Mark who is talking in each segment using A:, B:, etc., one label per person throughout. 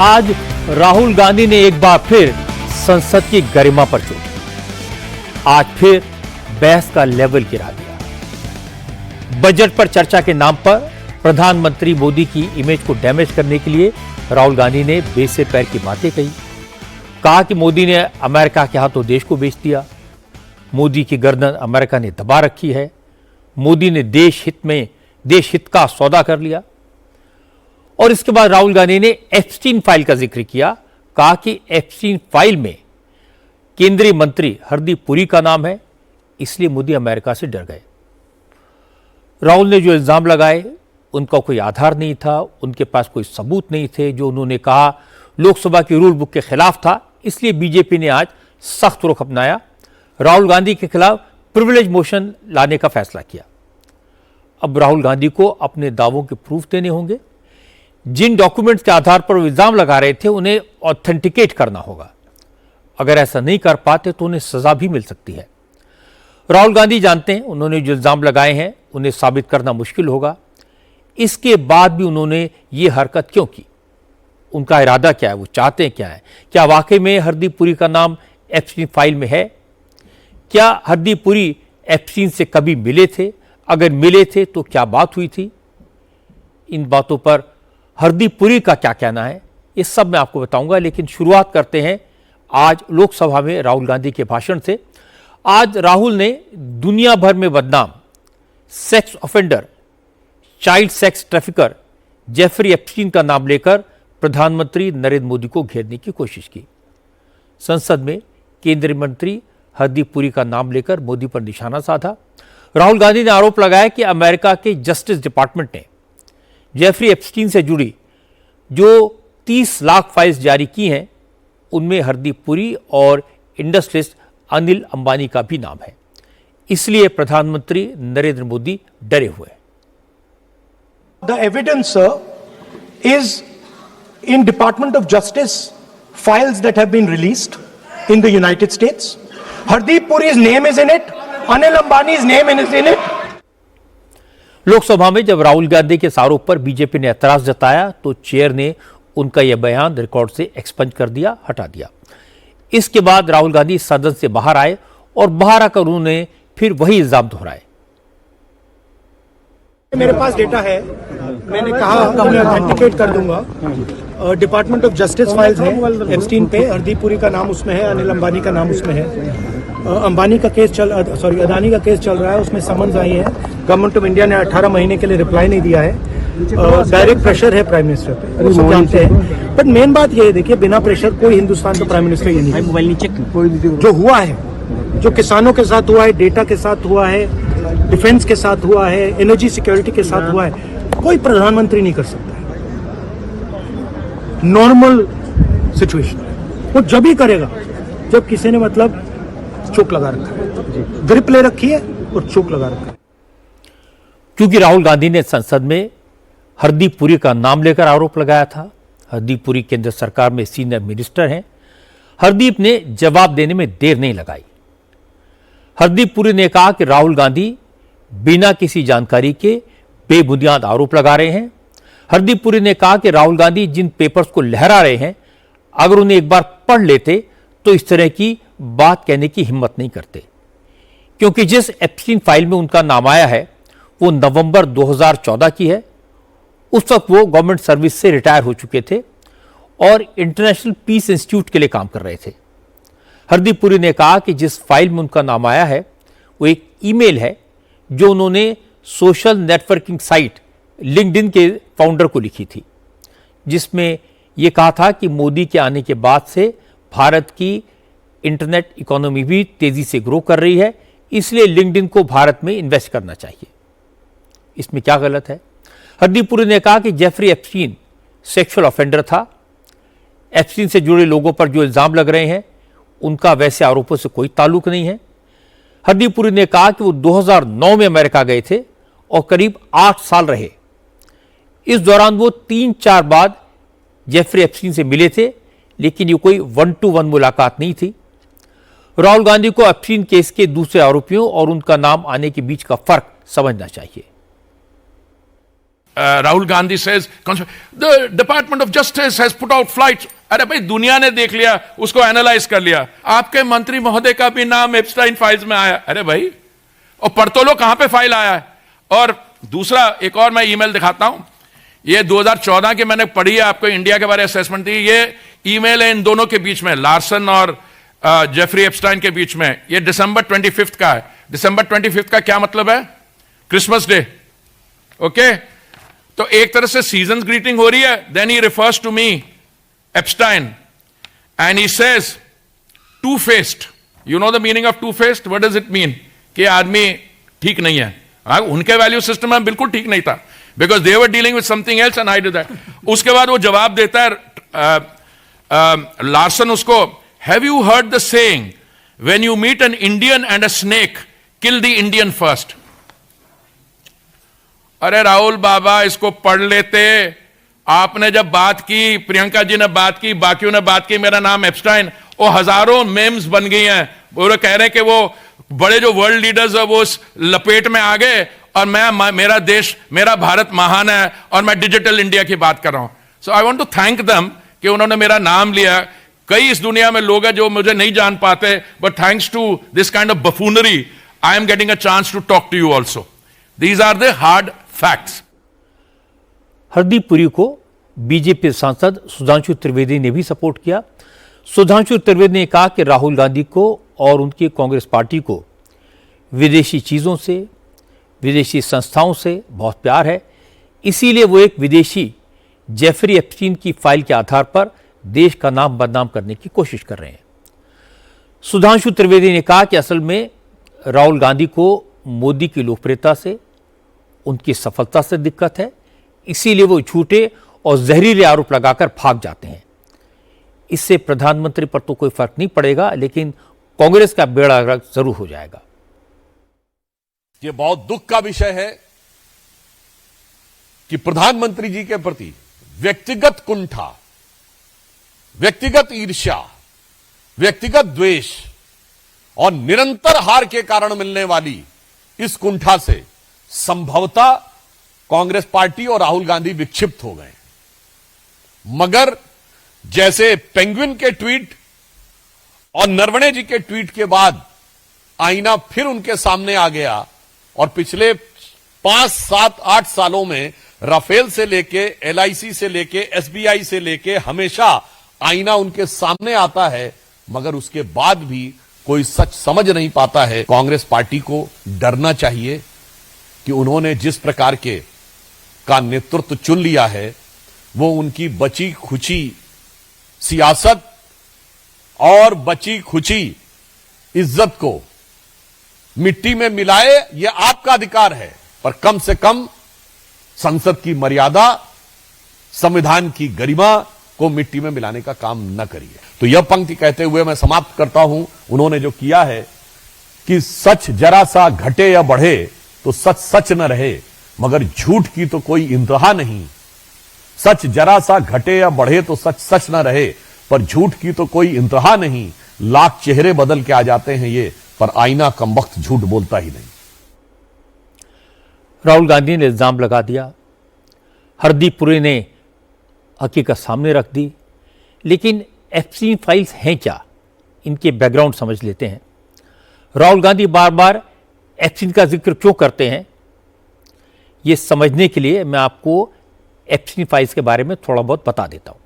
A: आज राहुल गांधी ने एक बार फिर संसद की गरिमा पर चोट, आज फिर बहस का लेवल गिरा दिया। बजट पर चर्चा के नाम पर प्रधानमंत्री मोदी की इमेज को डैमेज करने के लिए राहुल गांधी ने बेस से पैर की बातें कही। कहा कि मोदी ने अमेरिका के हाथों देश को बेच दिया, मोदी की गर्दन अमेरिका ने दबा रखी है, मोदी ने देश हित का सौदा कर लिया। और इसके बाद राहुल गांधी ने एप्स्टीन फाइल का जिक्र किया। कहा कि एप्स्टीन फाइल में केंद्रीय मंत्री हरदीप पुरी का नाम है, इसलिए मोदी अमेरिका से डर गए। राहुल ने जो इल्जाम लगाए उनका कोई आधार नहीं था, उनके पास कोई सबूत नहीं थे। जो उन्होंने कहा लोकसभा की रूल बुक के खिलाफ था, इसलिए बीजेपी ने आज सख्त रुख अपनाया, राहुल गांधी के खिलाफ प्रिविलेज मोशन लाने का फैसला किया। अब राहुल गांधी को अपने दावों के प्रूफ देने होंगे। जिन डॉक्यूमेंट्स के आधार पर वो इल्जाम लगा रहे थे उन्हें ऑथेंटिकेट करना होगा। अगर ऐसा नहीं कर पाते तो उन्हें सजा भी मिल सकती है। राहुल गांधी जानते हैं उन्होंने जो इल्जाम लगाए हैं उन्हें साबित करना मुश्किल होगा। इसके बाद भी उन्होंने ये हरकत क्यों की, उनका इरादा क्या है, वो चाहते हैं क्या है? क्या वाकई में हरदीप पुरी का नाम एप्स्टीन फाइल में है? क्या हरदीप पुरी एप्स्टीन से कभी मिले थे? अगर मिले थे तो क्या बात हुई थी? इन बातों पर हरदीप पुरी का क्या कहना है, ये सब मैं आपको बताऊंगा। लेकिन शुरुआत करते हैं आज लोकसभा में राहुल गांधी के भाषण से। आज राहुल ने दुनिया भर में बदनाम sex offender, child sex trafficker Jeffrey Epstein का नाम लेकर प्रधानमंत्री नरेंद्र मोदी को घेरने की कोशिश की। संसद में केंद्रीय मंत्री हरदीप पुरी का नाम लेकर मोदी पर निशाना साधा। राहुल गांधी ने आरोप लगाया कि अमेरिका के जस्टिस डिपार्टमेंट ने जेफरी एप्स्टीन से जुड़ी जो 30 लाख फाइल्स जारी की हैं उनमें हरदीप पुरी और इंडस्ट्रियलिस्ट अनिल अंबानी का भी नाम है। इसलिए प्रधानमंत्री नरेंद्र मोदी डरे हुए हैं।
B: The evidence, sir, is in Department of Justice files that have been released in the United States. Hardeep Puri's name is in it. Anil Ambani's name is in it.
A: Lok Sabha में जब राहुल गांधी के इस आरोप पर बीजेपी ने एतराज जताया तो चेयर ने उनका यह बयान रिकॉर्ड से एक्सपंज कर दिया, हटा दिया। इसके बाद राहुल गांधी सदन से बाहर आए और बाहर आकर उन्होंने फिर वही इल्जाम दोहराए।
B: मेरे पास डेटा है, मैंने कहा मैं ऑथेंटिकेट कर दूंगा। डिपार्टमेंट ऑफ जस्टिस फाइल्स है एप्स्टीन पे, हरदीप पुरी का नाम उसमें है, अनिल अंबानी का नाम उसमें है। अंबानी का केस अदानी का केस चल रहा है, उसमें समन्स आई है। गवर्नमेंट ऑफ इंडिया ने 18 महीने के लिए रिप्लाई नहीं दिया है। डायरेक्ट प्रेशर है प्राइम मिनिस्टर पे, वो सब जानते हैं। बट मेन बात ये है, देखिए बिना प्रेशर कोई हिंदुस्तान का प्राइम मिनिस्टर ये नहीं। मोबाइल नीचे जो हुआ है, जो किसानों के साथ हुआ है, डेटा के साथ हुआ है, डिफेंस के साथ हुआ है, एनर्जी सिक्योरिटी के साथ हुआ है, कोई प्रधानमंत्री नहीं कर सकता है। नॉर्मल सिचुएशन वो जब ही करेगा जब किसी ने मतलब चोक लगा रखा है, ग्रिप ले रखी है और चोक लगा रखा है।
A: क्योंकि राहुल गांधी ने संसद में हरदीप पुरी का नाम लेकर आरोप लगाया था। हरदीप पुरी केंद्र सरकार में सीनियर मिनिस्टर हैं। हरदीप ने जवाब देने में देर नहीं लगाई। हरदीप पुरी ने कहा कि राहुल गांधी बिना किसी जानकारी के बेबुनियाद आरोप लगा रहे हैं। हरदीप पुरी ने कहा कि राहुल गांधी जिन पेपर्स को लहरा रहे हैं, अगर उन्हें एक बार पढ़ लेते तो इस तरह की बात कहने की हिम्मत नहीं करते। क्योंकि जिस एप्स्टीन फाइल में उनका नाम आया है वो नवंबर 2014 की है। उस वक्त वो गवर्नमेंट सर्विस से रिटायर हो चुके थे और इंटरनेशनल पीस इंस्टीट्यूट के लिए काम कर रहे थे। हरदीप पुरी ने कहा कि जिस फाइल में उनका नाम आया है वो एक ईमेल है जो उन्होंने सोशल नेटवर्किंग साइट लिंक्डइन के फाउंडर को लिखी थी, जिसमें यह कहा था कि मोदी के आने के बाद से भारत की इंटरनेट इकोनॉमी भी तेजी से ग्रो कर रही है, इसलिए लिंक्डइन को भारत में इन्वेस्ट करना चाहिए। इसमें क्या गलत है? हरदीप पुरी ने कहा कि जेफरी एप्स्टीन सेक्सुअल ऑफेंडर था। एप्स्टीन से जुड़े लोगों पर जो इल्जाम लग रहे हैं उनका वैसे आरोपों से कोई ताल्लुक नहीं है। हरदीप पुरी ने कहा कि वो 2009 में अमेरिका गए थे और करीब 8 साल रहे। इस दौरान वो 3-4 बार जेफरी एप्स्टीन से मिले थे, लेकिन ये कोई 1-to-1 मुलाकात नहीं थी। राहुल गांधी को एप्स्टीन केस के दूसरे आरोपियों और उनका नाम आने के बीच का फर्क समझना चाहिए।
C: Rahul Gandhi says, the Department of Justice has put out flights. अरे भाई दुनिया ने देख लिया, उसको एनालाइज कर लिया. आपके मंत्री महोदय का भी नाम एप्स्टाइन फाइल्स में आया. अरे भाई, और पढ़ तो लो कहां पे फाइल आया है. और दूसरा एक और मैं ईमेल दिखाता हूं. ये 2014 की मैंने पढ़ी है, आपको इंडिया के बारे में असेसमेंट दी. ये ईमेल है इन दोनों के बीच में, लार्सन और जेफरी एप्स्टाइन के बीच में. ये December 25 का है. December 25 का क्या मतलब है? Christmas day. ओके, तो एक तरह से सीजन ग्रीटिंग हो रही है. Then he refers to me Epstein and he says two-faced. You know the meaning of two-faced? What does it mean? कि आदमी ठीक नहीं है. उनके वैल्यू सिस्टम में बिल्कुल ठीक नहीं था, because they were dealing with something else and I did that. उसके बाद वो जवाब देता है लार्सन उसको, have you heard the saying when you meet an Indian and a snake, kill the Indian first? अरे राहुल बाबा, इसको पढ़ लेते. आपने जब बात की, प्रियंका जी ने बात की, बाकियों ने बात की, मेरा नाम एप्स्टाइन, वो हजारों मेम्स बन गई हैं. वो कह रहे हैं कि वो बड़े जो वर्ल्ड लीडर्स है वो उस लपेट में आ गए और मेरा देश, मेरा भारत महान है और मैं डिजिटल इंडिया की बात कर रहा हूं. So I want to thank them कि उन्होंने मेरा नाम लिया. कई इस दुनिया में लोग हैं जो मुझे नहीं जान पाते, but thanks to this kind of buffoonery I am getting a chance to talk to you also. These are the hard facts.
A: Hardeep Puri को बीजेपी सांसद सुधांशु त्रिवेदी ने भी सपोर्ट किया. सुधांशु त्रिवेदी ने कहा कि राहुल गांधी को और उनकी कांग्रेस पार्टी को विदेशी चीज़ों से, विदेशी संस्थाओं से बहुत प्यार है. इसीलिए वो एक विदेशी जेफरी एप्स्टीन की फाइल के आधार पर देश का नाम बदनाम करने की कोशिश कर रहे हैं. सुधांशु त्रिवेदी ने कहा कि असल में राहुल गांधी को मोदी की लोकप्रियता से, उनकी सफलता से दिक्कत है. इसीलिए वो झूठे और जहरीले आरोप लगाकर भाग जाते हैं. इससे प्रधानमंत्री पर तो कोई फर्क नहीं पड़ेगा, लेकिन कांग्रेस का बेड़ा गर्क जरूर हो जाएगा.
D: ये बहुत दुख का विषय है कि प्रधानमंत्री जी के प्रति व्यक्तिगत कुंठा, व्यक्तिगत ईर्ष्या, व्यक्तिगत द्वेष और निरंतर हार के कारण मिलने वाली इस कुंठा से संभवतः कांग्रेस पार्टी और राहुल गांधी विक्षिप्त हो गए. मगर जैसे पेंगुइन के ट्वीट और नरवणे जी के ट्वीट के बाद आईना फिर उनके सामने आ गया और पिछले 5, 7, 8 सालों में राफेल से लेके, LIC से लेके, SBI से लेके हमेशा आईना उनके सामने आता है, मगर उसके बाद भी कोई सच समझ नहीं पाता है. कांग्रेस पार्टी को डरना चाहिए कि उन्होंने जिस प्रकार के का नेतृत्व चुन लिया है, वो उनकी बची खुची सियासत और बची खुची इज्जत को मिट्टी में मिलाए. ये आपका अधिकार है, पर कम से कम संसद की मर्यादा, संविधान की गरिमा को मिट्टी में मिलाने का काम न करिए. तो यह पंक्ति कहते हुए मैं समाप्त करता हूं. उन्होंने जो किया है कि सच जरा सा घटे या बढ़े तो सच सच न रहे, मगर झूठ की तो कोई इंतहा नहीं. सच जरा सा घटे या बढ़े तो सच सच न रहे, पर झूठ की तो कोई इंतहा नहीं. लाख चेहरे बदल के आ जाते हैं ये, पर आईना कमबख्त झूठ बोलता ही नहीं.
A: राहुल गांधी ने इल्जाम लगा दिया, हरदीप पुरी ने हकीकत सामने रख दी. लेकिन एप्स्टीन फाइल्स हैं क्या, इनके बैकग्राउंड समझ लेते हैं. राहुल गांधी बार बार एप्स्टीन का जिक्र क्यों करते हैं, ये समझने के लिए मैं आपको एप्स्टीन फाइल्स के बारे में थोड़ा बहुत बता देता हूं.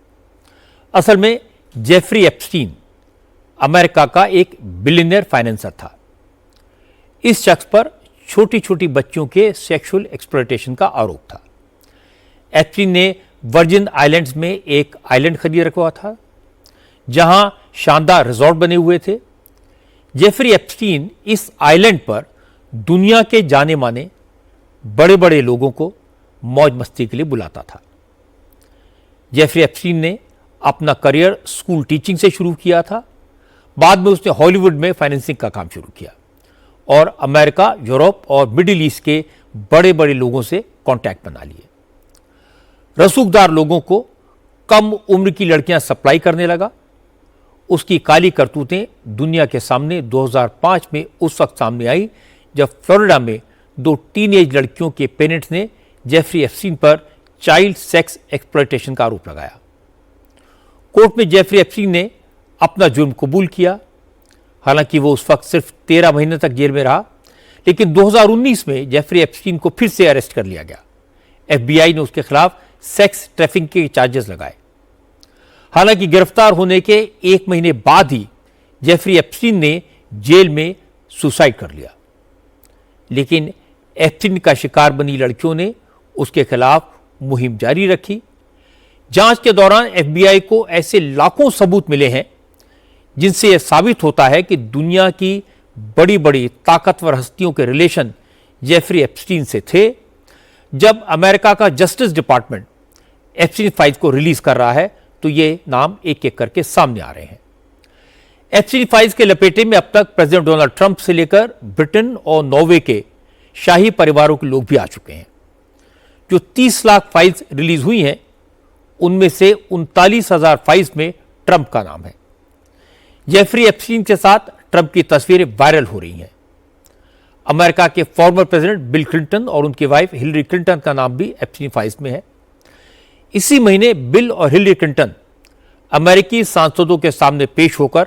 A: असल में जेफरी एप्स्टीन अमेरिका का एक बिलियनियर फाइनेंसर था. इस शख्स पर छोटी छोटी बच्चियों के सेक्सुअल एक्सप्लॉयटेशन का आरोप था. एप्स्टीन ने वर्जिन आइलैंड्स में एक आइलैंड खरीद रखा हुआ था जहां शानदार रिजॉर्ट बने हुए थे. जेफरी एप्स्टीन इस आइलैंड पर दुनिया के जाने माने बड़े बड़े लोगों को मौज मस्ती के लिए बुलाता था. जेफरी एप्स्टीन ने अपना करियर स्कूल टीचिंग से शुरू किया था. बाद में उसने हॉलीवुड में फाइनेंसिंग का काम शुरू किया और अमेरिका, यूरोप और मिडिल ईस्ट के बड़े बड़े लोगों से कांटेक्ट बना लिए. रसूखदार लोगों को कम उम्र की लड़कियां सप्लाई करने लगा. उसकी काली करतूतें दुनिया के सामने 2005 में उस वक्त सामने आई जब फ्लोरिडा में 2 टीनेज लड़कियों के पेरेंट्स ने जेफरी एप्स्टीन पर चाइल्ड सेक्स एक्सप्लॉयटेशन का आरोप लगाया। कोर्ट में जेफरी एप्स्टीन ने अपना जुर्म कबूल किया। हालांकि वो उस वक्त सिर्फ 13 महीने तक जेल में रहा, लेकिन 2019 में जेफरी एप्स्टीन को फिर से अरेस्ट कर लिया गया। FBI ने उसके खिलाफ सेक्स ट्रैफिकिंग के चार्जेस लगाए। हालांकि गिरफ्तार होने के 1 महीने बाद ही जेफरी एप्स्टीन ने जेल में सुसाइड कर लिया। लेकिन एप्स्टीन का शिकार बनी लड़कियों ने उसके खिलाफ मुहिम जारी रखी। जांच के दौरान FBI को ऐसे लाखों सबूत मिले हैं जिनसे यह साबित होता है कि दुनिया की बड़ी बड़ी ताकतवर हस्तियों के रिलेशन जेफरी एप्स्टीन से थे। जब अमेरिका का जस्टिस डिपार्टमेंट एप्स्टीन फाइल्स को रिलीज कर रहा है तो ये नाम एक एक करके सामने आ रहे हैं। एप्स्टीन फाइल्स के लपेटे में अब तक प्रेसिडेंट डोनाल्ड ट्रंप से लेकर ब्रिटेन और नॉर्वे के शाही परिवारों के लोग भी आ चुके हैं। जो 30 लाख फाइल्स रिलीज हुई हैं उनमें से 39,000 फाइल्स में ट्रंप का नाम है। जेफरी एप्स्टीन के साथ ट्रंप की तस्वीरें वायरल हो रही हैं। अमेरिका के फॉर्मर प्रेसिडेंट बिल क्लिंटन और उनकी वाइफ हिलरी क्लिंटन का नाम भी एप्स्टीन फाइल्स में है। इसी महीने बिल और हिलरी क्लिंटन अमेरिकी सांसदों के सामने पेश होकर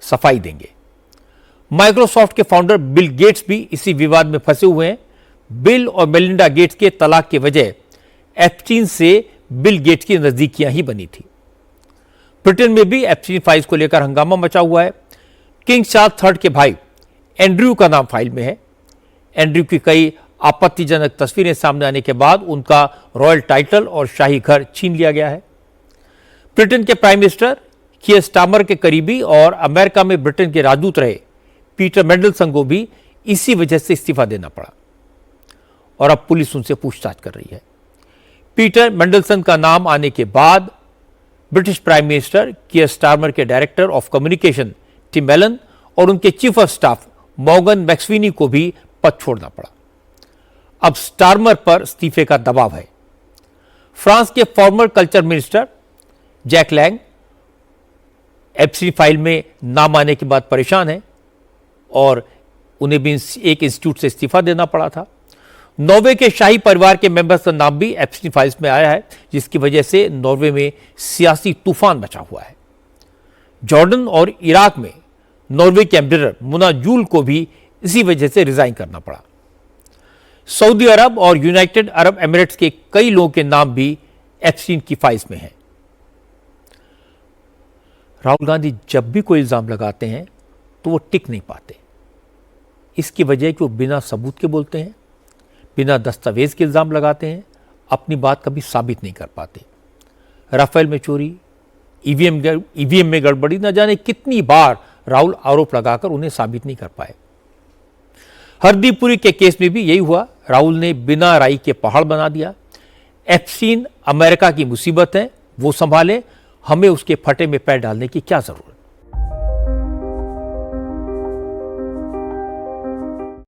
A: सफाई देंगे। माइक्रोसॉफ्ट के फाउंडर बिल गेट्स भी इसी विवाद में फंसे हुए हैं। बिल और मेलिंडा गेट्स के तलाक के वजह एप्स्टीन से बिल गेट्स की नजदीकियां ही बनी थी। ब्रिटेन में भी एप्स्टीन फाइल्स को लेकर हंगामा मचा हुआ है। किंग चार्ल्स III के भाई एंड्रयू का नाम फाइल में है। एंड्रयू की कई आपत्तिजनक तस्वीरें सामने आने के बाद उनका रॉयल टाइटल और शाही घर छीन लिया गया है। ब्रिटेन के प्राइम मिनिस्टर कीयर स्टारमर के करीबी और अमेरिका में ब्रिटेन के राजदूत रहे पीटर मेंडलसन को भी इसी वजह से इस्तीफा देना पड़ा और अब पुलिस उनसे पूछताछ कर रही है। पीटर मेंडलसन का नाम आने के बाद British prime minister Keir Starmer के director of communication Tim Allan और उनके chief of staff Morgan McSweeney को भी पद छोड़ना पड़ा। अब स्टारमर पर इस्तीफे का दबाव है। फ्रांस के former culture minister Jack Lang Epstein file में नाम आने के बाद परेशान है और उन्हें भी एक इंस्टीट्यूट से इस्तीफा देना पड़ा था। नॉर्वे के शाही परिवार के मेंबर्स का नाम भी एप्स्टीन फाइल्स में आया है, जिसकी वजह से नॉर्वे में सियासी तूफान मचा हुआ है। जॉर्डन और इराक में नॉर्वे के एम्बेसडर मुना जूल को भी इसी वजह से रिजाइन करना पड़ा। सऊदी अरब और यूनाइटेड अरब एमिरेट्स के कई लोगों के नाम भी एप्स्टीन की फाइल्स में हैं। राहुल गांधी जब भी कोई इल्जाम लगाते हैं तो वो टिक नहीं पाते। इसकी वजह है कि वो बिना सबूत के बोलते हैं, बिना दस्तावेज के इल्जाम लगाते हैं, अपनी बात कभी साबित नहीं कर पाते। राफेल में चोरी, ईवीएम में गड़बड़ी, न जाने कितनी बार राहुल आरोप लगाकर उन्हें साबित नहीं कर पाए। हरदीप पुरी के केस में भी यही हुआ। राहुल ने बिना राई के पहाड़ बना दिया। एप्स्टीन अमेरिका की मुसीबत है, वो संभाले, हमें उसके फटे में पैर डालने की क्या जरूरत।